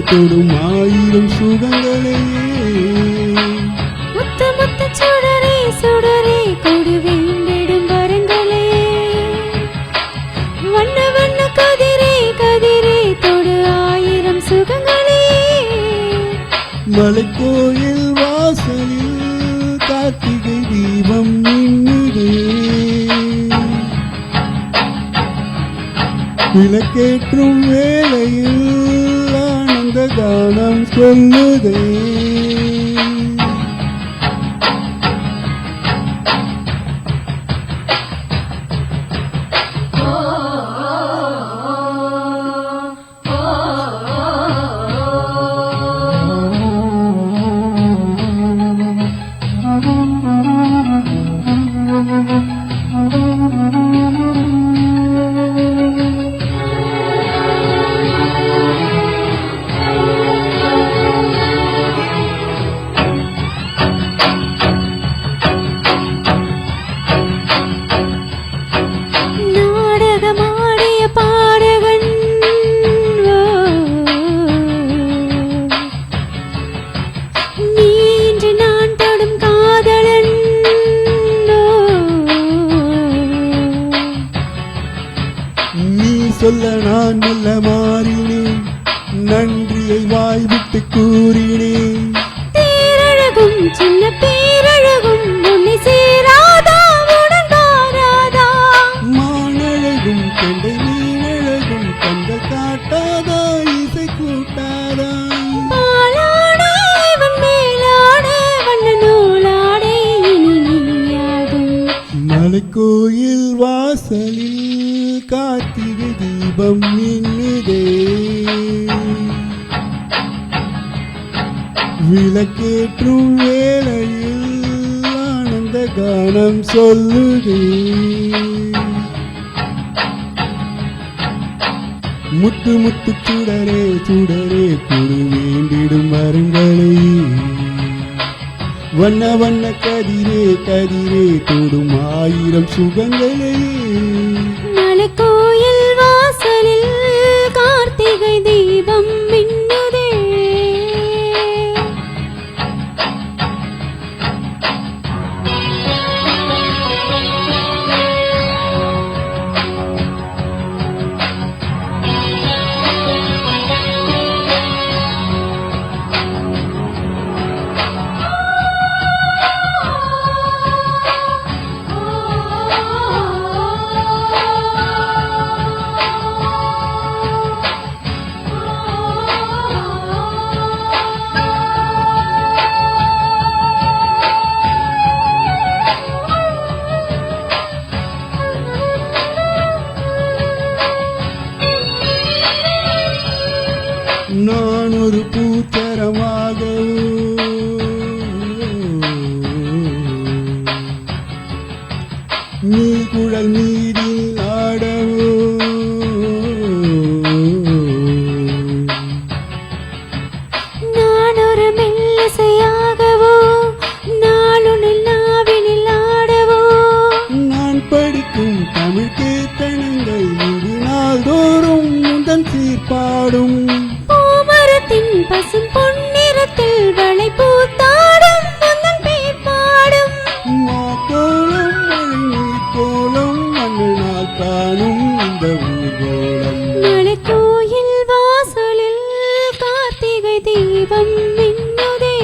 தொடும் ஆயிரம் சுகங்களே முத்த முத்த சுடரே சுடரே கொடு வேண்டிடும் வரங்களே வண்ண வண்ண கதிரே கதிரே தொடு ஆயிரம் சுகங்களே மலைக்கோயில் வாசலில் கார்த்திகை தீபம் மின்னுதே விளக்கேற்றும் வேளையில் ஆனந்த கானம் சொல்லுதே சொல்ல நான் மெல்ல மாறினேன் நன்றியை வாய்விட்டு கூறினேன் பேரழகும் சின்ன பேரழகும் உன்னை சேராதா உடன் வாராதா மானழகும் கண்டை மீனழகும் கண்கள் காட்டாதா இசை கூட்டாதா பாலாடே இவன் மேலாடே வண்ண நூலாடே இனி நீயாகும் மலைக்கோயில் வாசலில் கார்த்திகை தீபம் மின்னுதே விளக்கேற்றும் வேளையில் ஆனந்த கானம் சொல்லுதே முத்து முத்து சுடரே சுடரே கொடு வேண்டிடும் மரங்களே வண்ண வண்ண கதிரே கதிரே தொடும் ஆயிரம் சுகங்களே மலைக்கோயில் வாசலில் கார்த்திகை தீபம் மின்னுதே நான் ஒரு பூச்சரமாக நீ குழல் நீரில் ஆடவோ நான் ஒரு மெல்லிசையாகவோ நாளுனில் நாவினில் ஆடவோ நான் படிக்கும் தமிழ் கீர்த்தனங்கள் இங்கு நாள்தோறும் முந்தன் சீர்பாடும் பசும் பொன்னிறத்தில் வளை பூத்தாடும் முந்தன் பேர் பாடும் மாக்கோளம் மழை கோலம் மண்ணால் காணும் இந்த ஊர்கோலம் மலைக்கோயில் வாசலில் கார்த்திகை தீபம் மின்னுதே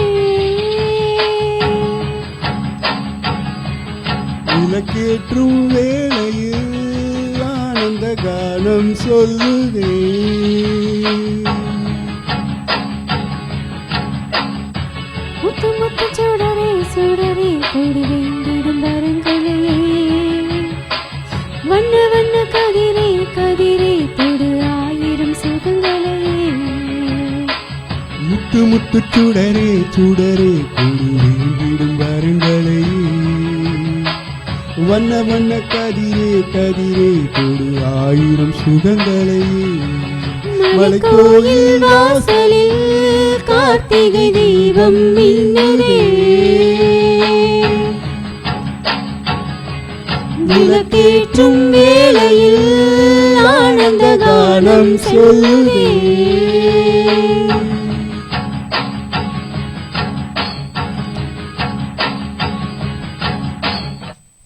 விளக்கேற்றும் வேளையில் ஆனந்த கானம் சொல்லுதே முத்து முத்து சுடரே சுடரே கொடு வேண்டிடும் வரங்களே வண்ண வண்ண கதிரே கதிரே தொடு ஆயிரம் சுகங்களே முத்து முத்து சுடரே சுடரே கொடு வேண்டிடும் வரங்களே வண்ண வண்ண கதிரே கதிரே தொடு ஆயிரம் சுகங்களே மலைக்கோயில் வாசலில் கார்த்திகை தீபம் மின்னுதே விளக்கேற்றும் வேளையில் ஆனந்த கானம் சொல்லுதே